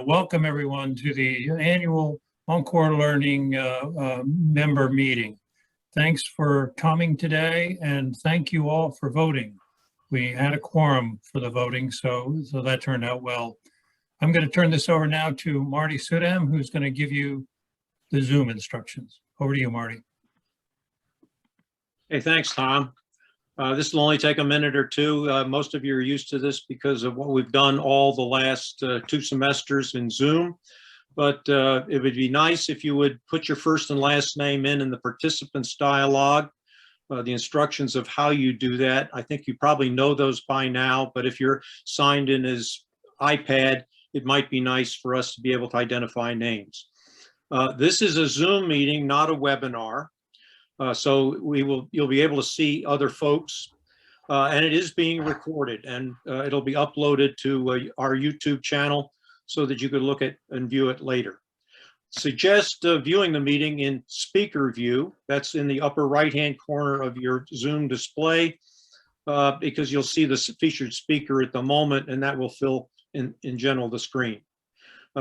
Welcome everyone to the annual Encore Learning member meeting. Thanks for coming today, and thank you all for voting. We had a quorum for the voting, so that turned out well. I'm going to turn this over now to Marty Sudam, who's going to give you the Zoom instructions. Over to you, Marty. Hey, thanks, Tom. This will only take a minute or two. Most of you are used to this because of what we've done all the last 2 semesters in Zoom. But it would be nice if you would put your first and last name in the participants dialogue, the instructions of how you do that. I think you probably know those by now, but if you're signed in as iPad, it might be nice for us to be able to identify names. This is a Zoom meeting, not a webinar. So you'll be able to see other folks, and it is being recorded, and it'll be uploaded to our YouTube channel so that you could look at and view it later. Suggest viewing the meeting in speaker view. That's in the upper right-hand corner of your Zoom display, because you'll see the featured speaker at the moment, and that will fill in general the screen.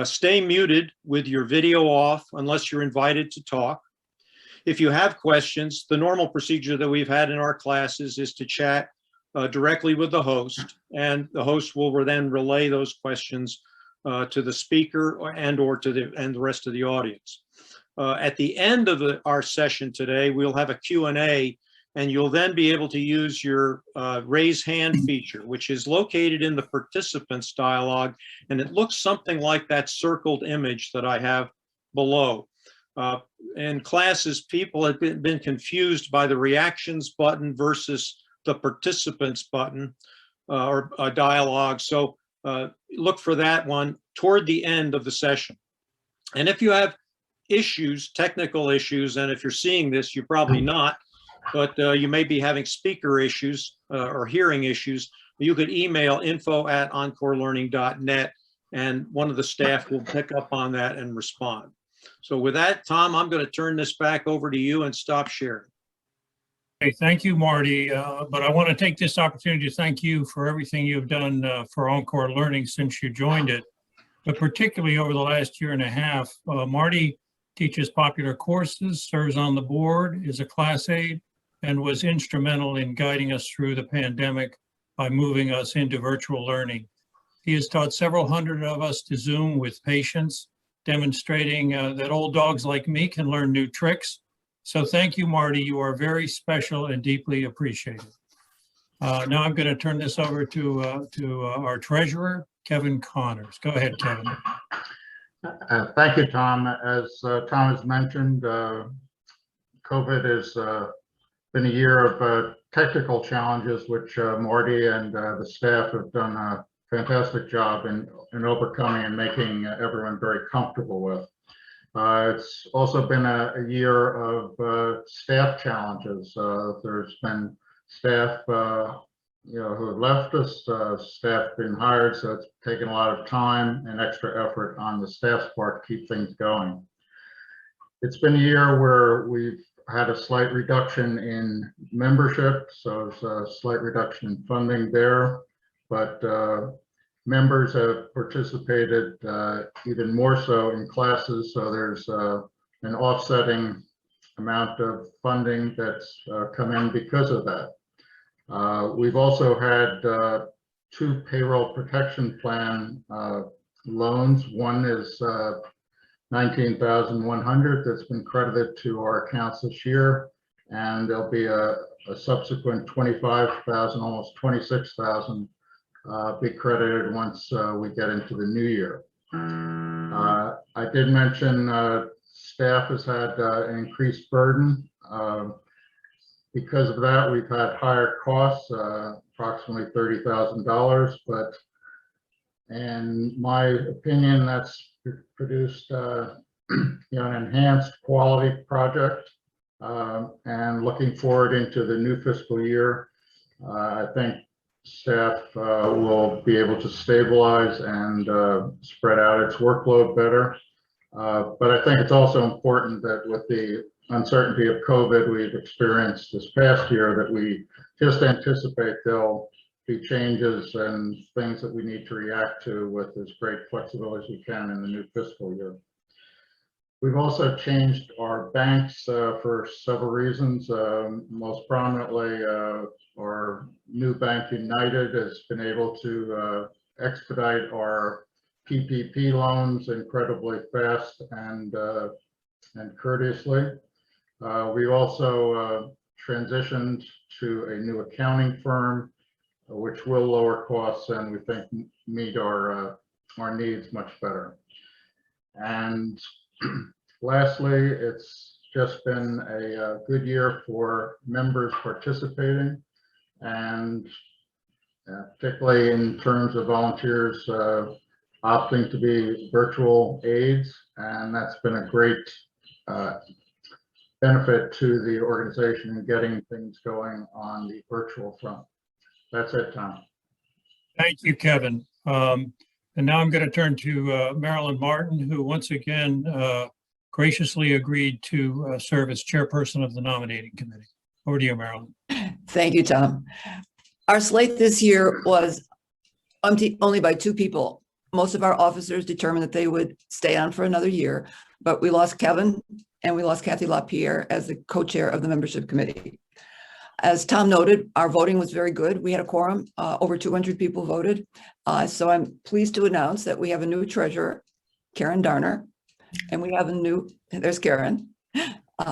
Stay muted with your video off unless you're invited to talk. If you have questions, the normal procedure that we've had in our classes is to chat directly with the host, and the host will then relay those questions to the speaker or to the rest of the audience. At the end of our session today, we'll have a Q&A, and you'll then be able to use your raise hand feature, which is located in the participants dialog, and it looks something like that circled image that I have below. In classes, people have been confused by the reactions button versus the participants button or a dialogue. So look for that one toward the end of the session. And if you have issues, technical issues, and if you're seeing this, you're probably not, but you may be having speaker issues or hearing issues, you could email info@encorelearning.net, and one of the staff will pick up on that and respond. So with that, Tom, I'm going to turn this back over to you and stop sharing. Hey, thank you, Marty. But I want to take this opportunity to thank you for everything you've done for Encore Learning since you joined it, but particularly over the last year and a half. Marty teaches popular courses, serves on the board, is a class aide, and was instrumental in guiding us through the pandemic by moving us into virtual learning. He has taught several hundred of us to Zoom with patience, demonstrating that old dogs like me can learn new tricks. So thank you, Marty. You are very special and deeply appreciated. Now I'm going to turn this over to our treasurer, Kevin Connors. Go ahead, Kevin. Thank you, Tom. As Tom has mentioned, COVID has been a year of technical challenges, which Marty and the staff have done a fantastic job in overcoming and making everyone very comfortable with. It's also been a year of staff challenges. There's been staff who have left us, staff been hired, so it's taken a lot of time and extra effort on the staff's part to keep things going. It's been a year where we've had a slight reduction in membership, so it's a slight reduction in funding there, but members have participated even more so in classes, so there's an offsetting amount of funding that's come in because of that. We've also had 2 payroll protection plan loans. One is $19,100 that's been credited to our accounts this year, and there'll be a subsequent $25,000, almost $26,000 be credited once we get into the new year. I did mention staff has had an increased burden. Because of that, we've had higher costs, approximately $30,000, but in my opinion, that's produced an enhanced quality project. And looking forward into the new fiscal year, I think staff will be able to stabilize and spread out its workload better. But I think it's also important that with the uncertainty of COVID we've experienced this past year, that we just anticipate there'll the changes and things that we need to react to with as great flexibility as we can in the new fiscal year. We've also changed our banks for several reasons. Most prominently, our new bank, United, has been able to expedite our PPP loans incredibly fast and courteously. We also transitioned to a new accounting firm, which will lower costs and we think meet our needs much better. And lastly, it's just been a good year for members participating, and particularly in terms of volunteers opting to be virtual aides, and that's been a great benefit to the organization in getting things going on the virtual front. That's it, Tom. Thank you, Kevin. And now I'm going to turn to Marilyn Martin, who once again graciously agreed to serve as chairperson of the nominating committee. Over to you, Marilyn. Thank you, Tom. Our slate this year was only by 2 people. Most of our officers determined that they would stay on for another year, but we lost Kevin and we lost Kathy Lapierre as the co-chair of the membership committee. As Tom noted, our voting was very good. We had a quorum, over 200 people voted. So I'm pleased to announce that we have a new treasurer, Karen Darner, and we have a new, there's Karen.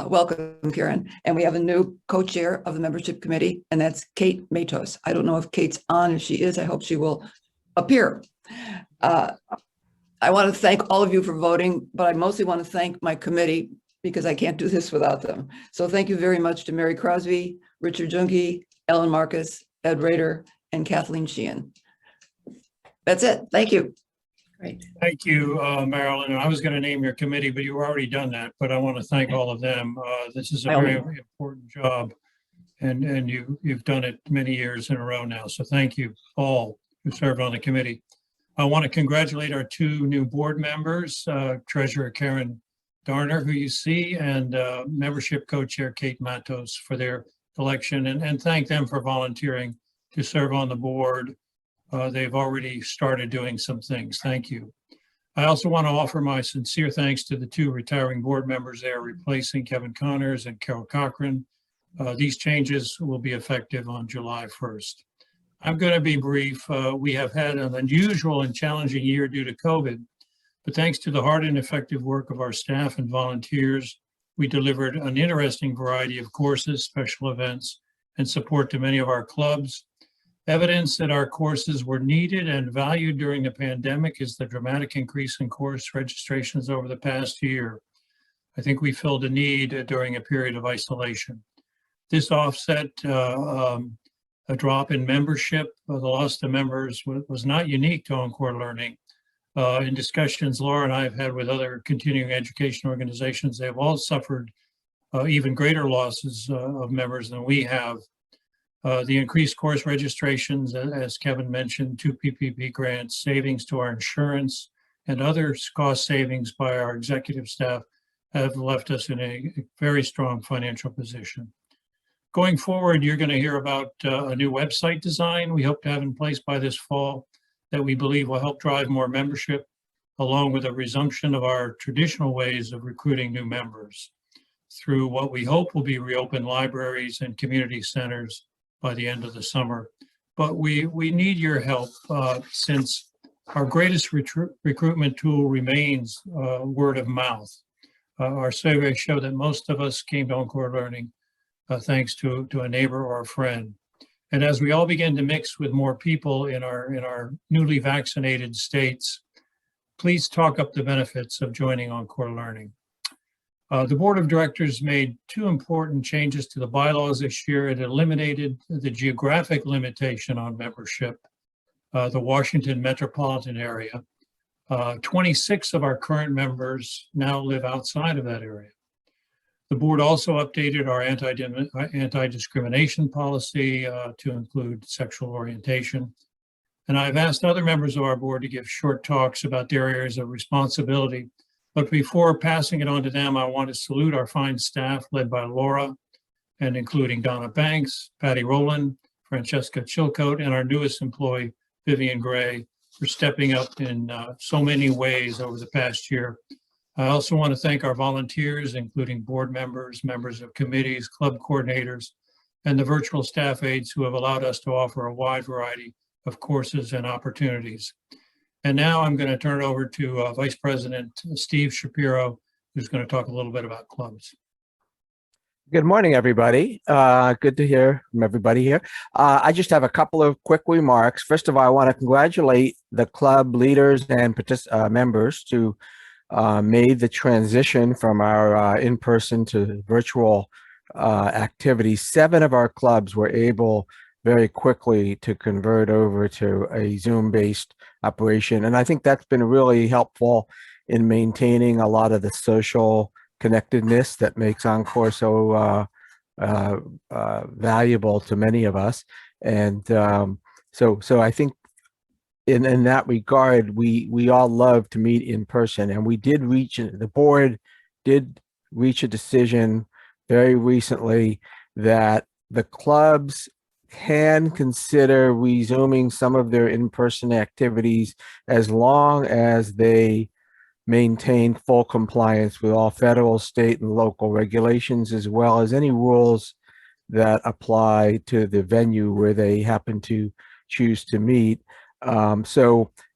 Welcome, Karen. And we have a new co-chair of the membership committee, and that's Kate Matos. I don't know if Kate's on. If she is, I hope she will appear. I want to thank all of you for voting, but I mostly want to thank my committee because I can't do this without them. So thank you very much to Mary Crosby, Richard Junke, Ellen Marcus, Ed Rader, and Kathleen Sheehan. That's it. Thank you. Great. Thank you, Marilyn. I was going to name your committee, but you've already done that. But I want to thank all of them. This is a very important job, and you've done it many years in a row now. So thank you all who served on the committee. I want to congratulate our 2 new board members, Treasurer Karen Darner, who you see, and membership co-chair Kate Matos for their election, and thank them for volunteering to serve on the board. They've already started doing some things. Thank you. I also want to offer my sincere thanks to the 2 retiring board members. They are replacing Kevin Connors and Carol Cochran. These changes will be effective on July 1st. I'm going to be brief. We have had an unusual and challenging year due to COVID, but thanks to the hard and effective work of our staff and volunteers, we delivered an interesting variety of courses, special events, and support to many of our clubs. Evidence that our courses were needed and valued during the pandemic is the dramatic increase in course registrations over the past year. I think we filled a need during a period of isolation. This offset a drop in membership. The loss of members was not unique to Encore Learning. In discussions Laura and I have had with other continuing education organizations, they have all suffered even greater losses of members than we have. The increased course registrations, as Kevin mentioned, 2 PPP grants, savings to our insurance, and other cost savings by our executive staff have left us in a very strong financial position. Going forward, you're going to hear about a new website design we hope to have in place by this fall that we believe will help drive more membership, along with a resumption of our traditional ways of recruiting new members through what we hope will be reopened libraries and community centers by the end of the summer. But we need your help since our greatest recruitment tool remains word of mouth. Our surveys show that most of us came to Encore Learning thanks to a neighbor or a friend. And as we all begin to mix with more people in our newly vaccinated states, please talk up the benefits of joining Encore Learning. The board of directors made 2 important changes to the bylaws this year. It eliminated the geographic limitation on membership, the Washington metropolitan area. 26 of our current members now live outside of that area. The board also updated our anti-discrimination policy to include sexual orientation. And I've asked other members of our board to give short talks about their areas of responsibility. But before passing it on to them, I want to salute our fine staff led by Laura and including Donna Banks, Patty Rowland Francesca Chilcote, and our newest employee, Vivian Gray, for stepping up in so many ways over the past year. I also want to thank our volunteers, including board members, members of committees, club coordinators, and the virtual staff aides who have allowed us to offer a wide variety of courses and opportunities. And now I'm going to turn it over to Vice President Steve Shapiro, who's going to talk a little bit about clubs. Good morning, everybody. Good to hear from everybody here. I just have a couple of quick remarks. First of all, I want to congratulate the club leaders and members who made the transition from our in-person to virtual activities. 7 of our clubs were able very quickly to convert over to a Zoom-based operation. And I think that's been really helpful in maintaining a lot of the social connectedness that makes Encore so valuable to many of us. And so I think in that regard, we all love to meet in person, and the board did reach a decision very recently that the clubs can consider resuming some of their in-person activities as long as they maintain full compliance with all federal, state, and local regulations, as well as any rules that apply to the venue where they happen to choose to meet. And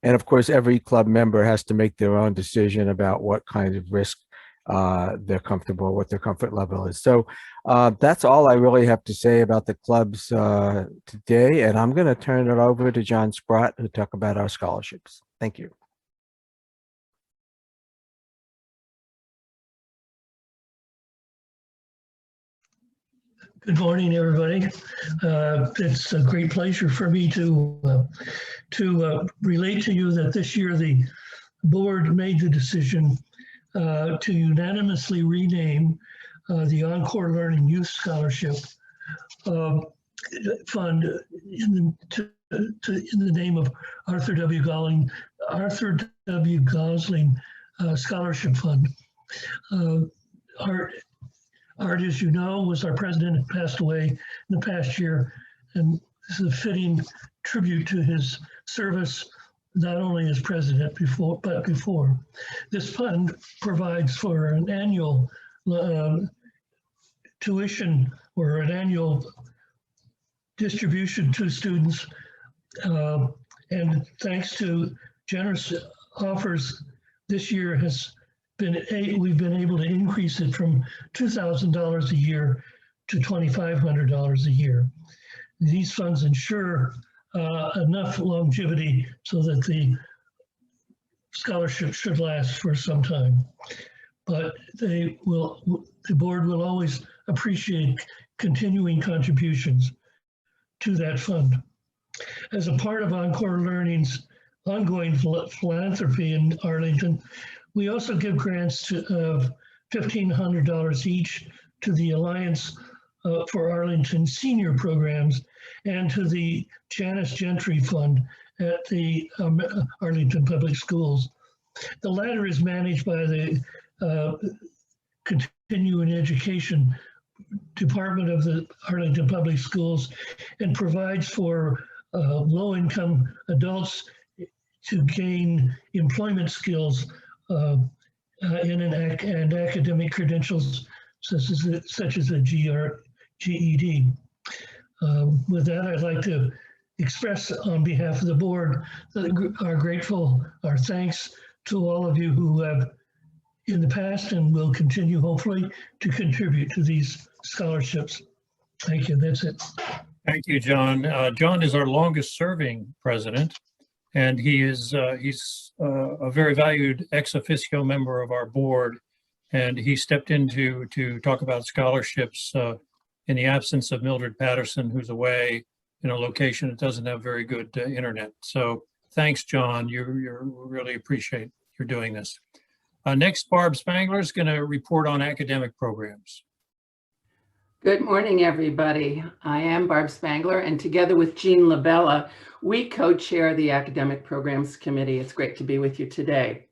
of course, every club member has to make their own decision about what kind of risk they're comfortable, what their comfort level is. So that's all I really have to say about the clubs today. And I'm going to turn it over to John Sprott to talk about our scholarships. Thank you. Good morning, everybody. It's a great pleasure for me to relate to you that this year the board made the decision to unanimously rename the Encore Learning Youth Scholarship Fund in the name of Arthur W. Gosling Scholarship Fund. Art, as you know, was our president and passed away in the past year, and this is a fitting tribute to his service, not only as president but before. This fund provides for an annual tuition or an annual distribution to students, and thanks to generous offers, this year we've been able to increase it from $2,000 a year to $2,500 a year. These funds ensure enough longevity so that the scholarship should last for some time. But the board will always appreciate continuing contributions to that fund. As a part of Encore Learning's ongoing philanthropy in Arlington, we also give grants of $1,500 each to the Alliance for Arlington Senior Programs and to the Janice Gentry Fund at the Arlington Public Schools. The latter is managed by the Continuing Education Department of the Arlington Public Schools and provides for low-income adults to gain employment skills and academic credentials such as a GED. With that, I'd like to express on behalf of the board our thanks to all of you who have in the past and will continue hopefully to contribute to these scholarships. Thank you. That's it. Thank you, John. John is our longest serving president, and he's a very valued ex officio member of our board. And he stepped in to talk about scholarships in the absence of Mildred Patterson, who's away in a location that doesn't have very good internet. So thanks, John. You really appreciate your doing this. Next, Barb Spangler is going to report on academic programs. Good morning, everybody. I am Barb Spangler, and together with Jean Labella, we co-chair the Academic Programs Committee. It's great to be with you today.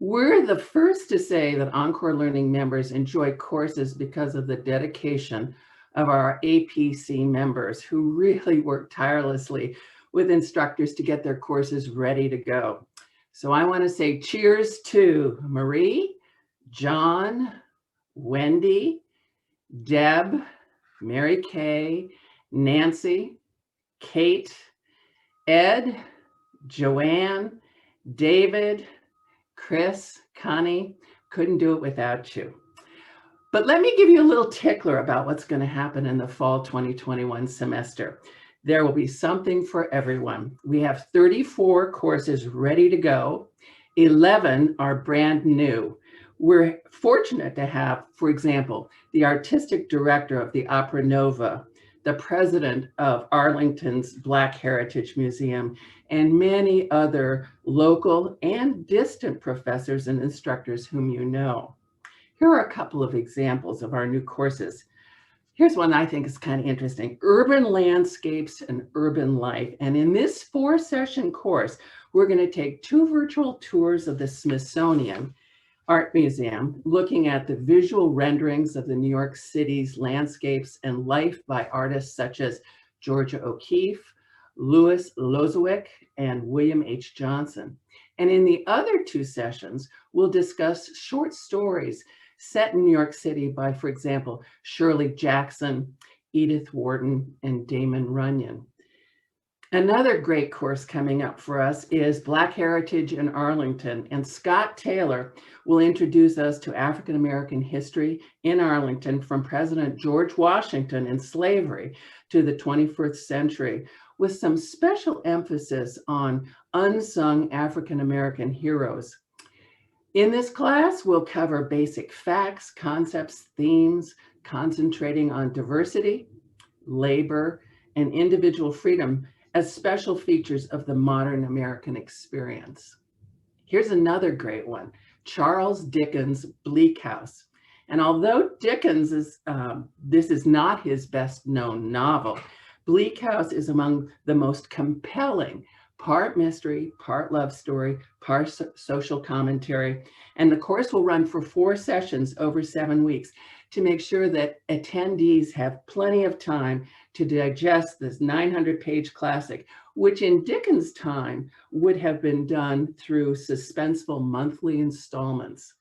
We're the first to say that Encore Learning members enjoy courses because of the dedication of our APC members who really work tirelessly with instructors to get their courses ready to go. So I want to say cheers to Marie, John, Wendy, Deb, Mary Kay, Nancy, Kate, Ed, Joanne, David, Chris, Connie. Couldn't do it without you. But let me give you a little tickler about what's going to happen in the fall 2021 semester. There will be something for everyone. We have 34 courses ready to go. 11 are brand new. We're fortunate to have, for example, the artistic director of the Opera Nova, the president of Arlington's Black Heritage Museum, and many other local and distant professors and instructors whom you know. Here are a couple of examples of our new courses. Here's one I think is kind of interesting: Urban Landscapes and Urban Life. And in this 4-session course, we're going to take 2 virtual tours of the Smithsonian Art Museum, looking at the visual renderings of the New York City's landscapes and life by artists such as Georgia O'Keeffe, Louis Lozowick, and William H. Johnson. And in the other 2 sessions, we'll discuss short stories set in New York City by, for example, Shirley Jackson, Edith Wharton, and Damon Runyon. Another great course coming up for us is Black Heritage in Arlington, and Scott Taylor will introduce us to African American history in Arlington from President George Washington and slavery to the 21st century, with some special emphasis on unsung African American heroes. In this class, we'll cover basic facts, concepts, themes, concentrating on diversity, labor, and individual freedom as special features of the modern American experience. Here's another great one: Charles Dickens' Bleak House. And although Dickens is, this is not his best known novel, Bleak House is among the most compelling, part mystery, part love story, part social commentary. And the course will run for 4 sessions over 7 weeks to make sure that attendees have plenty of time to digest this 900-page classic, which in Dickens' time would have been done through suspenseful monthly installments.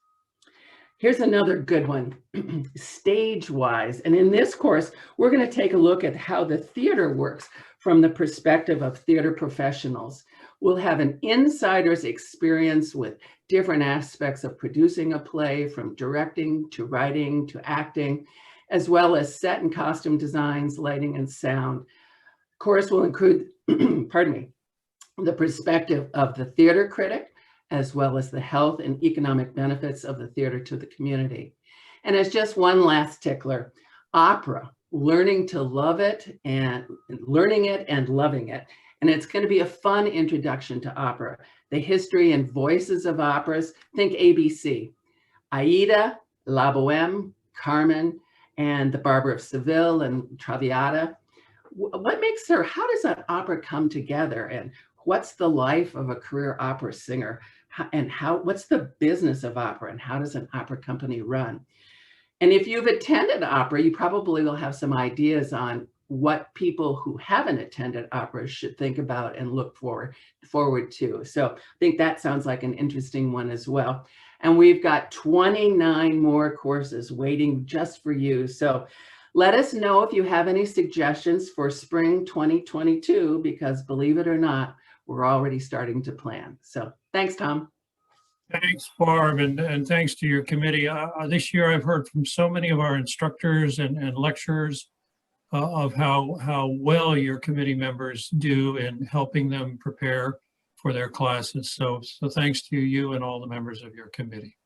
Here's another good one, Stage-Wise. And in this course, we're going to take a look at how the theater works from the perspective of theater professionals. We'll have an insider's experience with different aspects of producing a play, from directing to writing to acting, as well as set and costume designs, lighting, and sound. The course will include, pardon me, the perspective of the theater critic, as well as the health and economic benefits of the theater to the community. And as just one last tickler, opera, learning to love it and learning it and loving it. And it's going to be a fun introduction to opera, the history and voices of operas. Think ABC, Aida, La Boheme, Carmen, and The Barber of Seville and Traviata. What makes her, how does an opera come together? And what's the life of a career opera singer? And what's the business of opera, and how does an opera company run? And if you've attended opera, you probably will have some ideas on what people who haven't attended opera should think about and look forward to. So I think that sounds like an interesting one as well. And we've got 29 more courses waiting just for you. So let us know if you have any suggestions for spring 2022, because believe it or not, we're already starting to plan. So thanks, Tom. Thanks, Barb, and thanks to your committee. This year, I've heard from so many of our instructors and lecturers of how well your committee members do in helping them prepare for their classes. So thanks to you and all the members of your committee.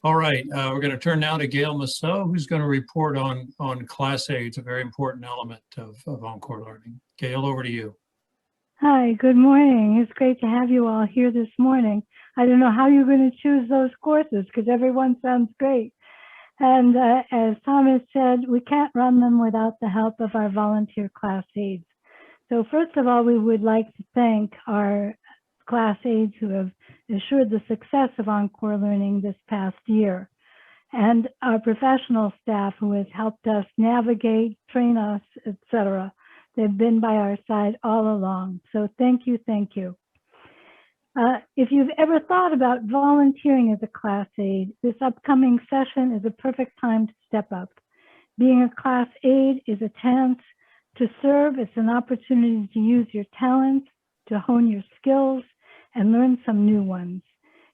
All right, we're going to turn now to Gail Masseau, who's going to report on Class Aides, a very important element of Encore learning. Gail, over to you. Hi, good morning. It's great to have you all here this morning. I don't know how you're going to choose those courses because everyone sounds great. And as Thomas said, we can't run them without the help of our volunteer class aides. So first of all, we would like to thank our class aides who have assured the success of Encore learning this past year. and our professional staff who has helped us navigate, train us, etc. They've been by our side all along. So thank you, thank you. If you've ever thought about volunteering as a class aide, this upcoming session is a perfect time to step up. Being a class aide is a chance to serve. It's an opportunity to use your talents, to hone your skills, and learn some new ones.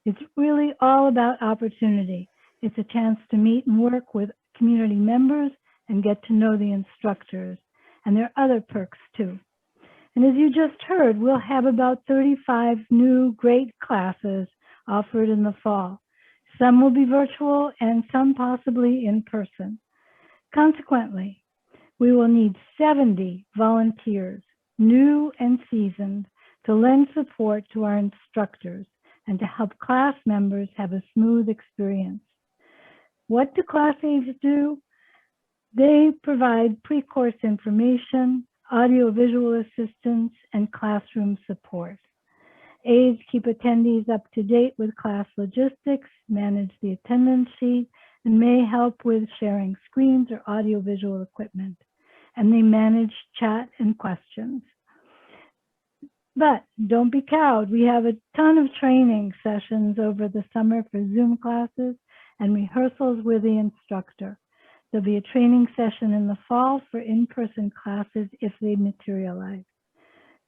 It's really all about opportunity. It's a chance to meet and work with community members and get to know the instructors. And there are other perks too. And as you just heard, we'll have about 35 new great classes offered in the fall. Some will be virtual and some possibly in person. Consequently, we will need 70 volunteers, new and seasoned, to lend support to our instructors and to help class members have a smooth experience. What do class aides do? They provide pre-course information, audio-visual assistance, and classroom support. Aides keep attendees up to date with class logistics, manage the attendance sheet, and may help with sharing screens or audio-visual equipment. And they manage chat and questions. But don't be cowed. We have a ton of training sessions over the summer for Zoom classes and rehearsals with the instructor. There'll be a training session in the fall for in-person classes if they materialize.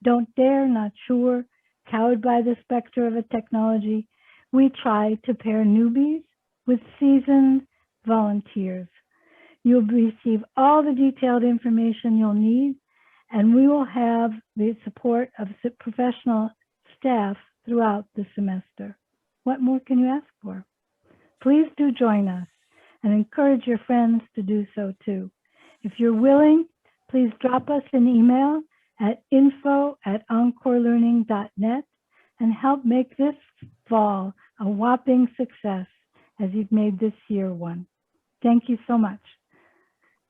Don't dare, not sure, cowed by the specter of a technology. We try to pair newbies with seasoned volunteers. You'll receive all the detailed information you'll need, and we will have the support of professional staff throughout the semester. What more can you ask for? Please do join us and encourage your friends to do so too. If you're willing, please drop us an email at info@encorelearning.net and help make this fall a whopping success as you've made this year one. Thank you so much.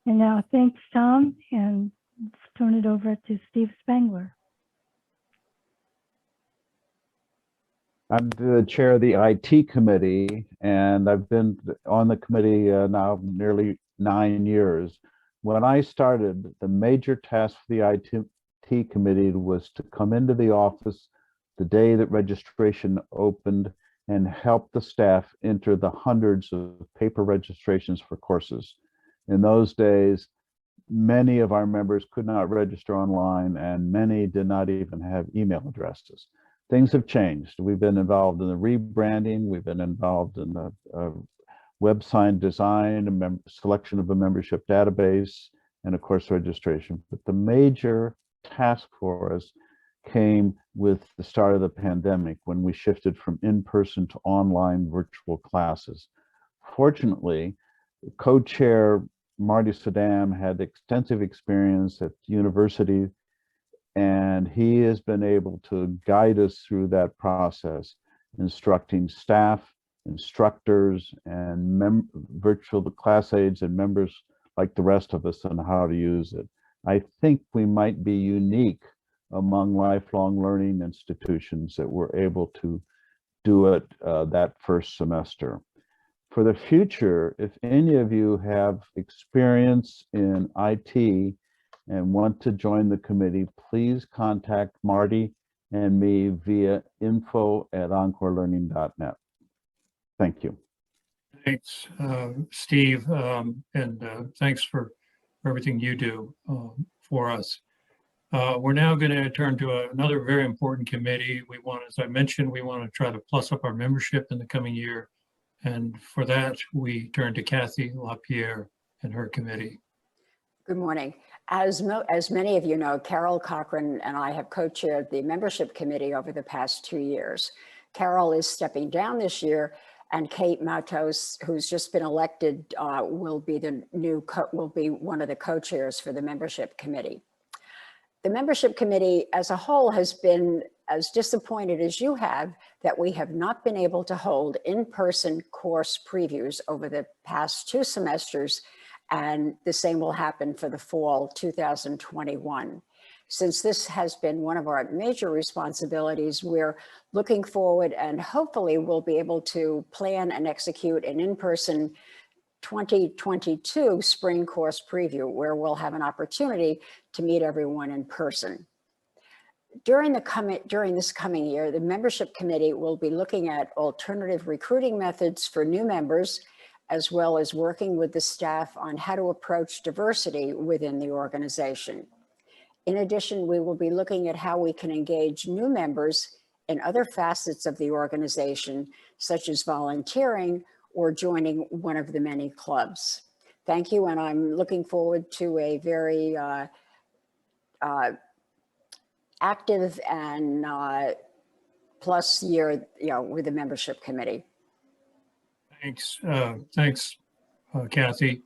And now thanks, Tom, and let's turn it over to Steve Spangler. I'm the chair of the IT committee, and I've been on the committee now nearly 9 years. When I started, the major task for the IT committee was to come into the office the day that registration opened and help the staff enter the hundreds of paper registrations for courses. In those days, many of our members could not register online, and many did not even have email addresses. Things have changed. We've been involved in the rebranding. We've been involved in the website design, selection of a membership database, and of course, registration. But the major task for us came with the start of the pandemic, when we shifted from in-person to online virtual classes. Fortunately, co-chair Marty Saddam had extensive experience at university, and he has been able to guide us through that process, instructing staff, instructors, and virtual class aides and members like the rest of us on how to use it. I think we might be unique among lifelong learning institutions that were able to do it that first semester. For the future, if any of you have experience in IT and want to join the committee, please contact Marty and me via info@encorelearning.net. Thank you. Thanks, Steve, and thanks for everything you do for us. We're now going to turn to another very important committee. We want, as I mentioned, we want to try to plus up our membership in the coming year. And for that, we turn to Kathy Lapierre and her committee. Good morning. As many of you know, Carol Cochran and I have co-chaired the membership committee over the past 2 years. Carol is stepping down this year, and Kate Matos, who's just been elected, will be one of the co-chairs for the membership committee. The membership committee as a whole has been as disappointed as you have that we have not been able to hold in-person course previews over the past 2 semesters, and the same will happen for the fall 2021. Since this has been one of our major responsibilities, we're looking forward and hopefully we'll be able to plan and execute an in-person 2022 spring course preview, where we'll have an opportunity to meet everyone in person. During this coming year, the membership committee will be looking at alternative recruiting methods for new members, as well as working with the staff on how to approach diversity within the organization. In addition, we will be looking at how we can engage new members in other facets of the organization, such as volunteering or joining one of the many clubs. Thank you, and I'm looking forward to a very active and plus year, with the membership committee. Thanks, Kathy.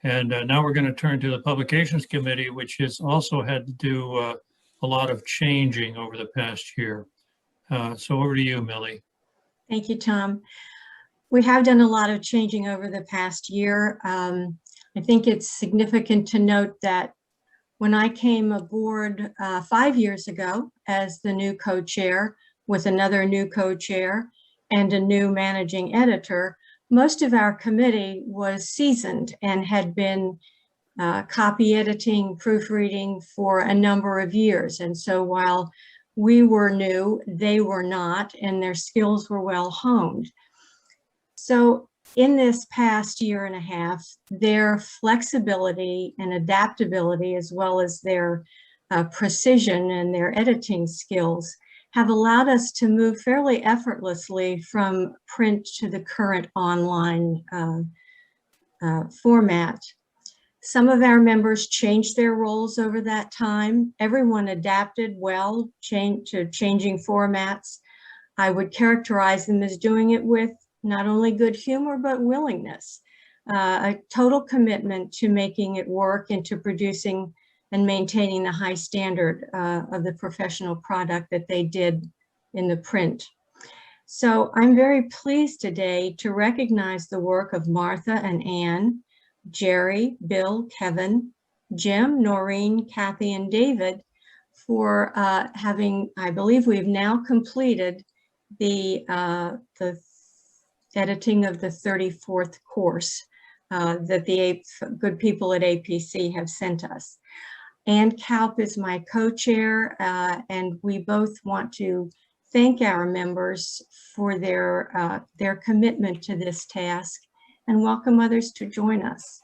And now we're going to turn to the Publications Committee, which has also had to do a lot of changing over the past year. So over to you, Millie. Thank you, Tom. We have done a lot of changing over the past year. I think it's significant to note that when I came aboard 5 years ago as the new co-chair with another new co-chair and a new managing editor, most of our committee was seasoned and had been copy editing, proofreading for a number of years. And so while we were new, they were not, and their skills were well honed. So in this past year and a half, their flexibility and adaptability, as well as their precision and their editing skills, have allowed us to move fairly effortlessly from print to the current online format. Some of our members changed their roles over that time. Everyone adapted well to changing formats. I would characterize them as doing it with not only good humor, but willingness, a total commitment to making it work and to producing and maintaining the high standard of the professional product that they did in the print. So I'm very pleased today to recognize the work of Martha and Anne, Jerry, Bill, Kevin, Jim, Noreen, Kathy, and David for having, I believe we've now completed the editing of the 34th course that the good people at APC have sent us. Ann Kaup is my co-chair, and we both want to thank our members for their commitment to this task and welcome others to join us.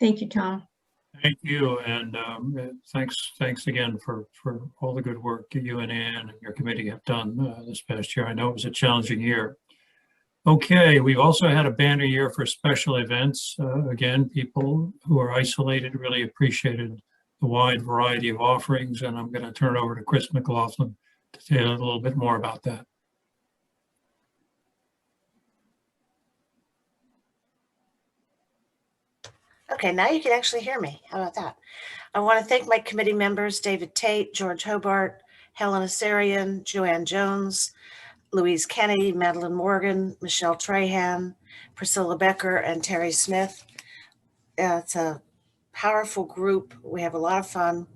Thank you, Tom. Thank you, and thanks again for all the good work you and Ann and your committee have done this past year. I know it was a challenging year. Okay, we've also had a banner year for special events. Again, people who are isolated really appreciated the wide variety of offerings, and I'm going to turn it over to Chris McLaughlin to tell a little bit more about that. Okay, now you can actually hear me. How about that? I want to thank my committee members, David Tate, George Hobart, Helen Asarian, Joanne Jones, Louise Kennedy, Madeline Morgan, Michelle Trahan, Priscilla Becker, and Terry Smith. It's a powerful group. We have a lot of fun,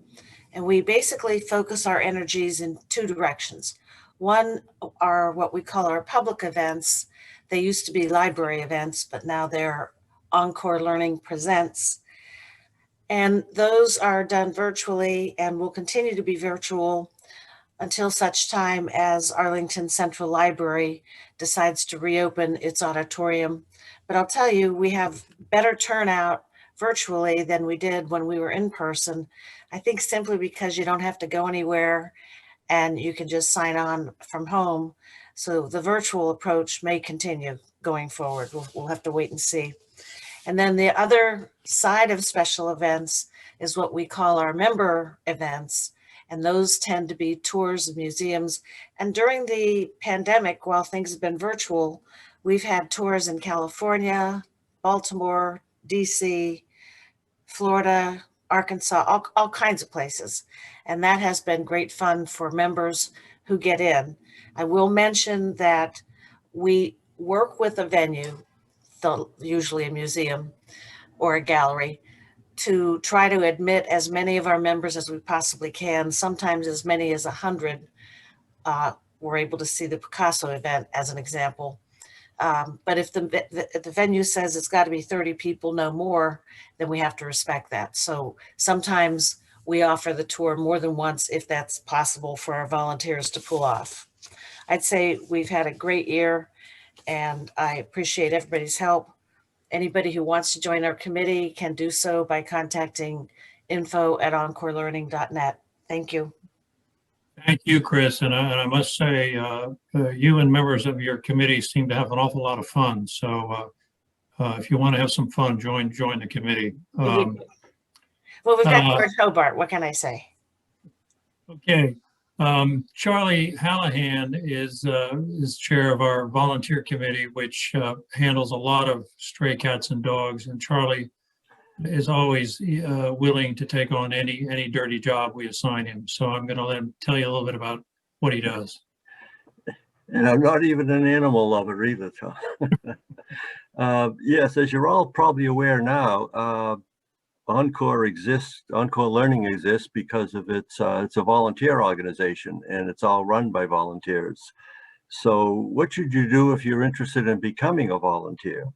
and we basically focus our energies in two directions. One are what we call our public events. They used to be library events, but now they're Encore Learning Presents. And those are done virtually and will continue to be virtual until such time as Arlington Central Library decides to reopen its auditorium. But I'll tell you, we have better turnout virtually than we did when we were in person. I think simply because you don't have to go anywhere and you can just sign on from home. So the virtual approach may continue going forward. We'll have to wait and see. And then the other side of special events is what we call our member events. And those tend to be tours of museums. And during the pandemic, while things have been virtual, we've had tours in California, Baltimore, DC, Florida, Arkansas, all kinds of places. And that has been great fun for members who get in. I will mention that we work with a venue, usually a museum or a gallery, to try to admit as many of our members as we possibly can. Sometimes as many as 100 were able to see the Picasso event, as an example. But if the venue says it's got to be 30 people, no more, then we have to respect that. So sometimes we offer the tour more than once if that's possible for our volunteers to pull off. I'd say we've had a great year, and I appreciate everybody's help. Anybody who wants to join our committee can do so by contacting info@encorelearning.net. Thank you. Thank you, Chris. And I must say, you and members of your committee seem to have an awful lot of fun. So if you want to have some fun, join the committee. Well, we've got George Hobart. What can I say? Okay. Charlie Hallahand is chair of our volunteer committee, which handles a lot of stray cats and dogs. And Charlie is always willing to take on any dirty job we assign him. So I'm going to let him tell you a little bit about what he does. And I'm not even an animal lover either, Tom. Yes, as you're all probably aware now, Encore Learning exists because of it's a volunteer organization, and it's all run by volunteers. So what should you do if you're interested in becoming a volunteer?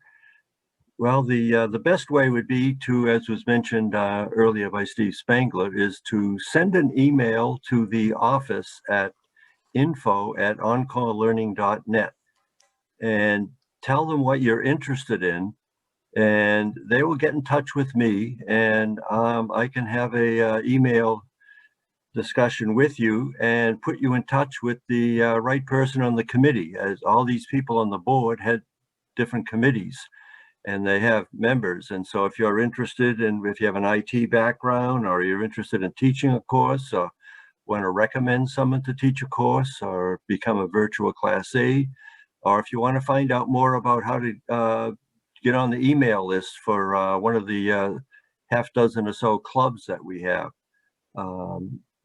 Well, the best way would be to, as was mentioned earlier by Steve Spangler, is to send an email to the office at info@encorelearning.net and tell them what you're interested in, and they will get in touch with me, and I can have a email discussion with you and put you in touch with the right person on the committee, as all these people on the board had different committees and they have members. And so if you're interested in, if you have an IT background, or you're interested in teaching a course, or want to recommend someone to teach a course, or become a virtual class aide, or if you want to find out more about how to get on the email list for one of the half dozen or so clubs that we have,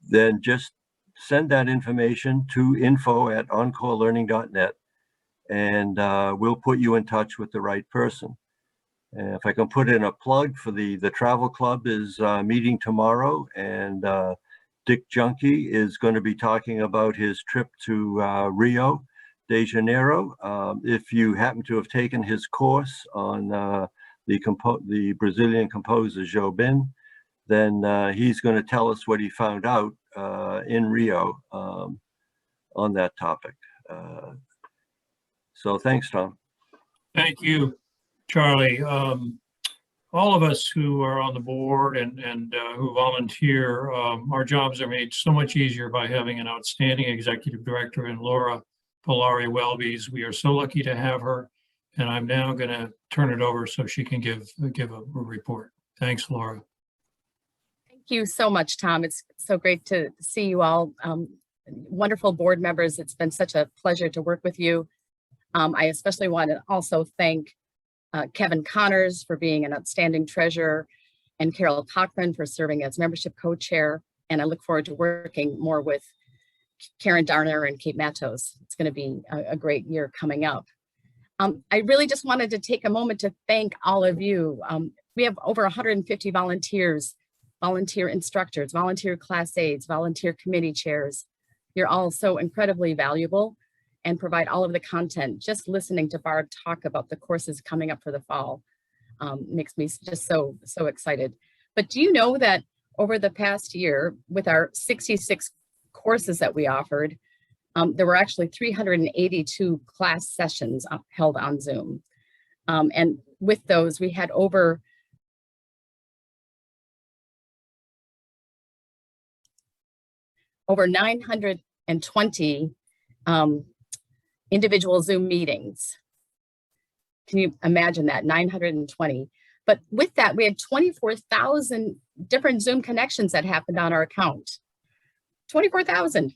then just send that information to info@encorelearning.net, and we'll put you in touch with the right person. And if I can put in a plug for the travel club is meeting tomorrow, and Dick Junkie is going to be talking about his trip to Rio de Janeiro. If you happen to have taken his course on the Brazilian composer Jobim, then he's going to tell us what he found out in Rio on that topic. So thanks, Tom. Thank you, Charlie. All of us who are on the board and who volunteer, our jobs are made so much easier by having an outstanding executive director in Laura Polari-Welbys. We are so lucky to have her, and I'm now going to turn it over so she can give a report. Thanks, Laura. Thank you so much, Tom. It's so great to see you all. Wonderful board members. It's been such a pleasure to work with you. I especially want to also thank Kevin Connors for being an outstanding treasurer, and Carol Cochran for serving as membership co-chair. And I look forward to working more with Karen Darner and Kate Matos. It's going to be a great year coming up. I really just wanted to take a moment to thank all of you. We have over 150 volunteers, volunteer instructors, volunteer class aides, volunteer committee chairs. You're all so incredibly valuable and provide all of the content. Just listening to Barb talk about the courses coming up for the fall makes me just so excited. But do you know that over the past year, with our 66 courses that we offered, there were actually 382 class sessions held on Zoom. And with those, we had over 920 individual Zoom meetings. Can you imagine that? 920. But with that, we had 24,000 different Zoom connections that happened on our account. 24,000.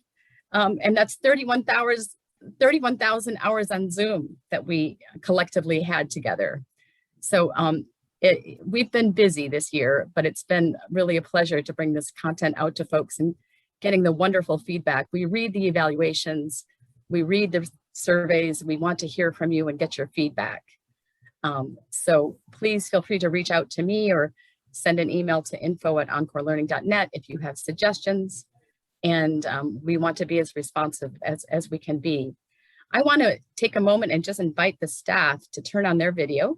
And that's 31,000 hours on Zoom that we collectively had together. So we've been busy this year, but it's been really a pleasure to bring this content out to folks and getting the wonderful feedback. We read the evaluations, we read the surveys, we want to hear from you and get your feedback. So please feel free to reach out to me or send an email to info@encorelearning.net if you have suggestions. And we want to be as responsive as we can be. I want to take a moment and just invite the staff to turn on their video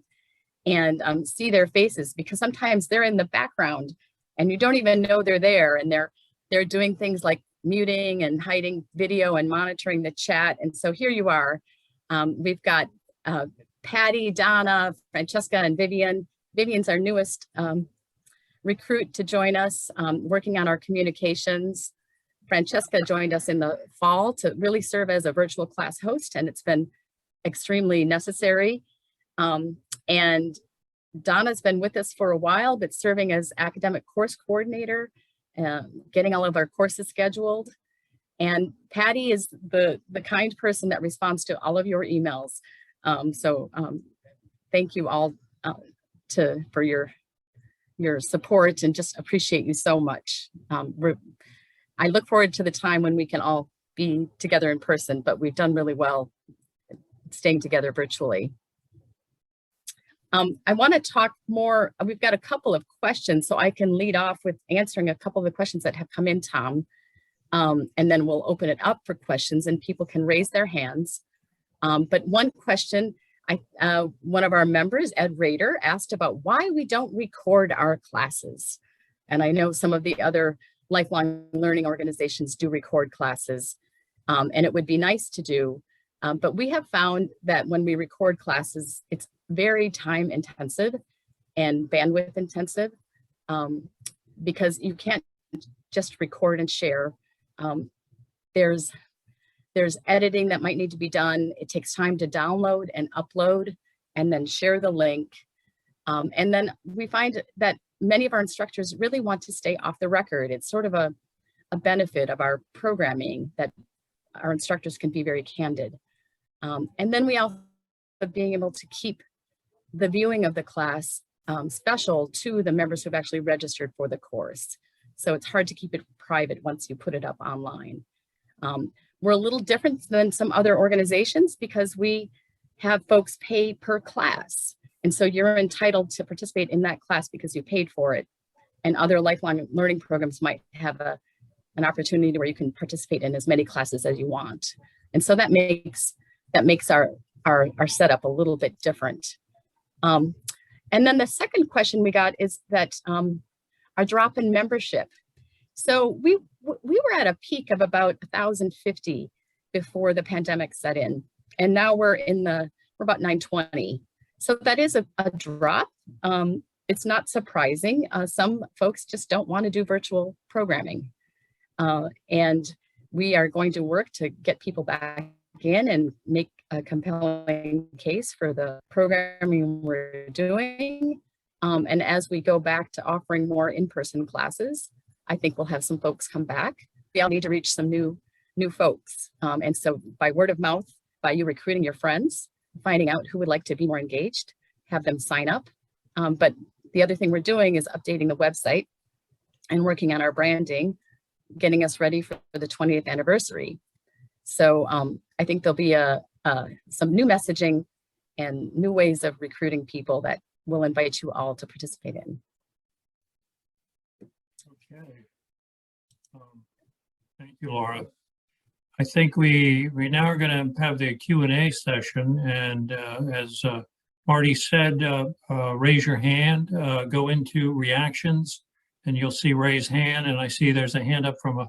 and see their faces, because sometimes they're in the background and you don't even know they're there, and they're doing things like muting and hiding video and monitoring the chat. And so here you are. We've got Patty, Donna, Francesca, and Vivian. Vivian's our newest recruit to join us, working on our communications. Francesca joined us in the fall to really serve as a virtual class host, and it's been extremely necessary. And Donna's been with us for a while, but serving as academic course coordinator, getting all of our courses scheduled. And Patty is the kind person that responds to all of your emails. Thank you all for your support, and just appreciate you so much. I look forward to the time when we can all be together in person, but we've done really well staying together virtually. I want to talk more. We've got a couple of questions, so I can lead off with answering a couple of the questions that have come in, Tom. And then we'll open it up for questions and people can raise their hands. But one question, one of our members, Ed Rader, asked about why we don't record our classes. And I know some of the other lifelong learning organizations do record classes, and it would be nice to do. But we have found that when we record classes, it's very time intensive and bandwidth intensive, because you can't just record and share. There's editing that might need to be done. It takes time to download and upload and then share the link. And then we find that many of our instructors really want to stay off the record. It's sort of a benefit of our programming that our instructors can be very candid. And then we also being able to keep the viewing of the class special to the members who've actually registered for the course. So it's hard to keep it private once you put it up online. We're a little different than some other organizations because we have folks pay per class. And so you're entitled to participate in that class because you paid for it. And other lifelong learning programs might have an opportunity where you can participate in as many classes as you want. And so that makes our setup a little bit different. And then the second question we got is that our drop in membership. So we were at a peak of about 1,050 before the pandemic set in, and now we're about 920. So that is a drop. It's not surprising. Some folks just don't want to do virtual programming, and we are going to work to get people back in and make a compelling case for the programming we're doing. And as we go back to offering more in-person classes, I think we'll have some folks come back. We all need to reach some new folks. And so by word of mouth, by you recruiting your friends, finding out who would like to be more engaged, have them sign up. But the other thing we're doing is updating the website and working on our branding, getting us ready for the 20th anniversary. So I think there'll be some new messaging and new ways of recruiting people that we'll invite you all to participate in. Okay. Thank you, Laura. I think we now are going to have the Q&A session, and as Marty said, raise your hand, go into reactions, and you'll see raise hand, and I see there's a hand up from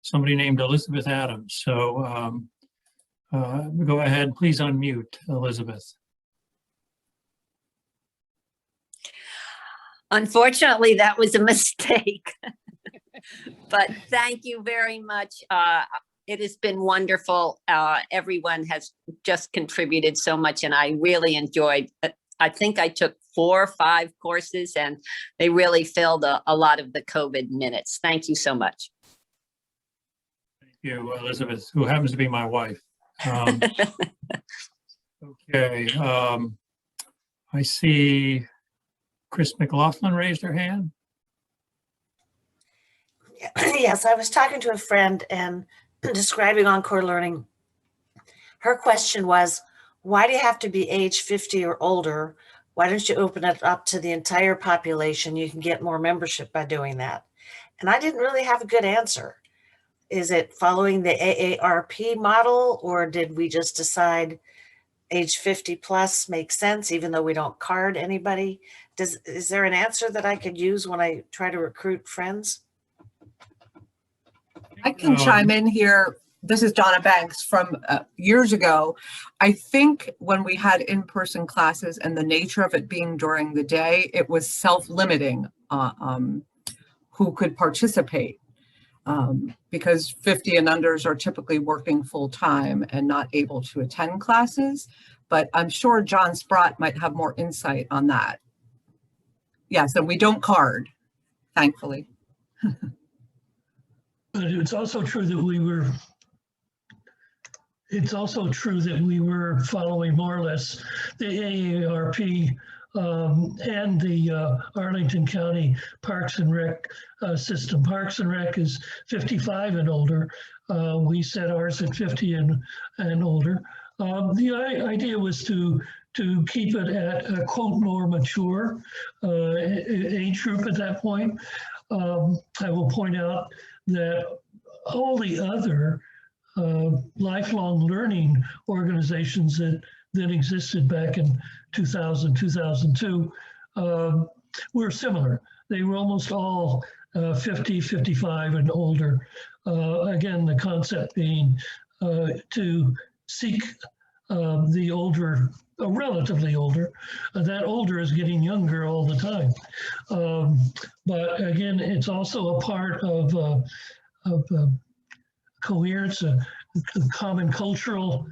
somebody named Elizabeth Adams. So go ahead, please unmute, Elizabeth. Unfortunately, that was a mistake, but thank you very much. It has been wonderful. Everyone has just contributed so much, and I really enjoyed it. I think I took 4 or 5 courses, and they really filled a lot of the COVID minutes. Thank you so much. Thank you, Elizabeth, who happens to be my wife. Okay, I see Chris McLaughlin raised her hand. Yes, I was talking to a friend and describing Encore Learning. Her question was, why do you have to be age 50 or older? Why don't you open it up to the entire population? You can get more membership by doing that. And I didn't really have a good answer. is it following the AARP model, or did we just decide age 50 plus makes sense, even though we don't card anybody? Is there an answer that I could use when I try to recruit friends? I can chime in here. This is Donna Banks from years ago. I think when we had in-person classes and the nature of it being during the day, it was self-limiting who could participate. Because 50 and unders are typically working full-time and not able to attend classes. But I'm sure John Sprott might have more insight on that. Yes, and we don't card, thankfully. But it's also true that we were following more or less the AARP and the Arlington County Parks and Rec system. Parks and Rec is 55 and older. We set ours at 50 and older. The idea was to keep it at a quote more mature age group at that point. I will point out that all the other lifelong learning organizations that existed back in 2000, 2002 were similar. They were almost all 50, 55 and older. Again, the concept being to seek the older, relatively older. That older is getting younger all the time. But again, it's also a part of coherence, common cultural,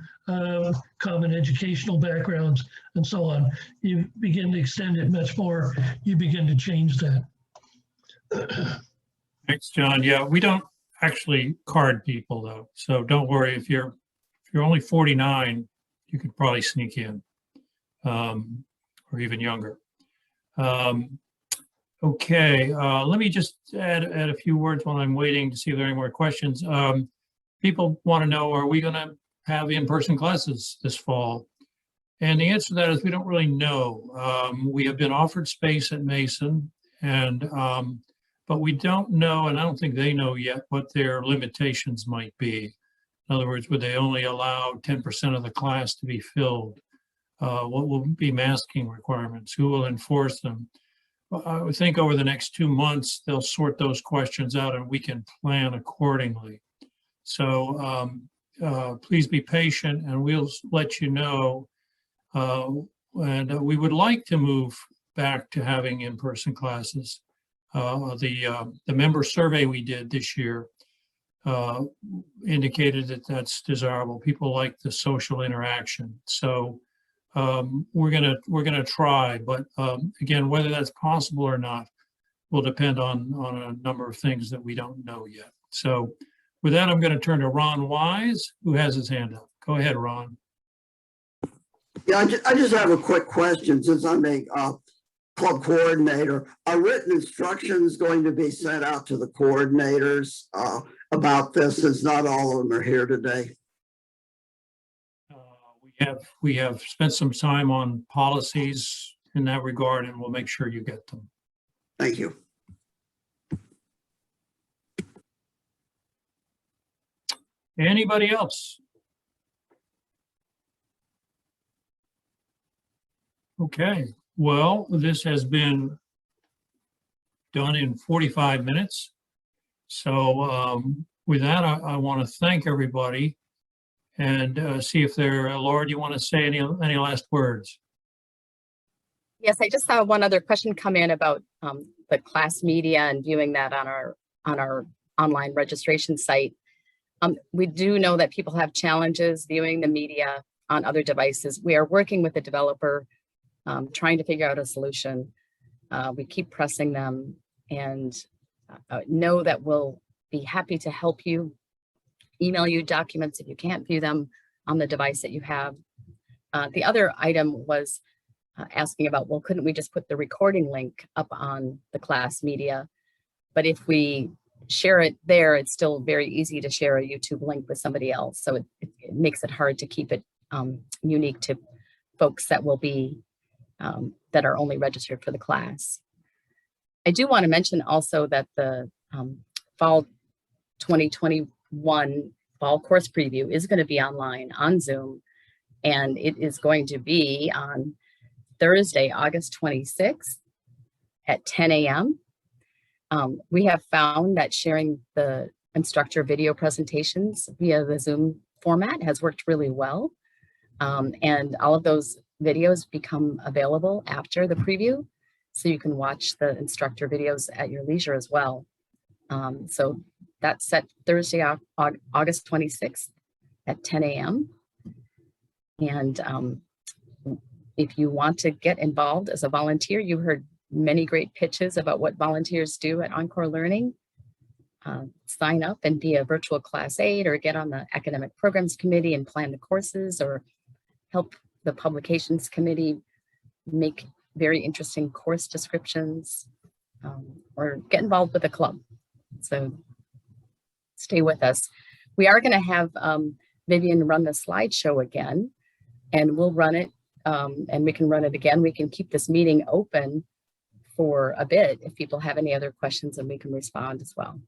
common educational backgrounds, and so on. You begin to extend it much more, you begin to change that. Thanks, John. Yeah, we don't actually card people though. So don't worry, if you're only 49, you could probably sneak in, or even younger. Okay, let me just add a few words while I'm waiting to see if there are any more questions. People want to know, are we going to have in-person classes this fall? And the answer to that is we don't really know. We have been offered space at Mason, and but we don't know, and I don't think they know yet, what their limitations might be. In other words, would they only allow 10% of the class to be filled? What will be masking requirements? Who will enforce them? Well, I would think over the next 2 months, they'll sort those questions out and we can plan accordingly. So please be patient and we'll let you know. And we would like to move back to having in-person classes. The member survey we did this year indicated that that's desirable. People like the social interaction. So we're gonna try, but again, whether that's possible or not will depend on a number of things that we don't know yet. So with that, I'm going to turn to Ron Wise, who has his hand up. Go ahead, Ron. Yeah, I just have a quick question since I'm a club coordinator. Are written instructions going to be sent out to the coordinators about this, since not all of them are here today? We have spent some time on policies in that regard, and we'll make sure you get them. Thank you. Anybody else? Okay, well, this has been done in 45 minutes. So with that, I want to thank everybody and see if there, Laura, do you want to say any last words? Yes, I just saw one other question come in about the class media and viewing that on our online registration site. We do know that people have challenges viewing the media on other devices. We are working with the developer, trying to figure out a solution. We keep pressing them and know that we'll be happy to help you, email you documents if you can't view them on the device that you have. The other item was asking about, well, couldn't we just put the recording link up on the class media? But if we share it there, it's still very easy to share a YouTube link with somebody else. So it makes it hard to keep it unique to folks that will be, that are only registered for the class. I do want to mention also that the fall 2021 fall course preview is going to be online on Zoom, and it is going to be on Thursday, August 26th at 10 a.m. We have found that sharing the instructor video presentations via the Zoom format has worked really well. And all of those videos become available after the preview, so you can watch the instructor videos at your leisure as well. So that's set Thursday, August 26th at 10 a.m. And if you want to get involved as a volunteer, you heard many great pitches about what volunteers do at Encore Learning. Sign up and be a virtual class aide, or get on the academic programs committee and plan the courses, or help the publications committee make very interesting course descriptions, or get involved with a club. So stay with us. We are going to have Vivian run the slideshow again, and we'll run it, and we can run it again. We can keep this meeting open for a bit if people have any other questions, and we can respond as well.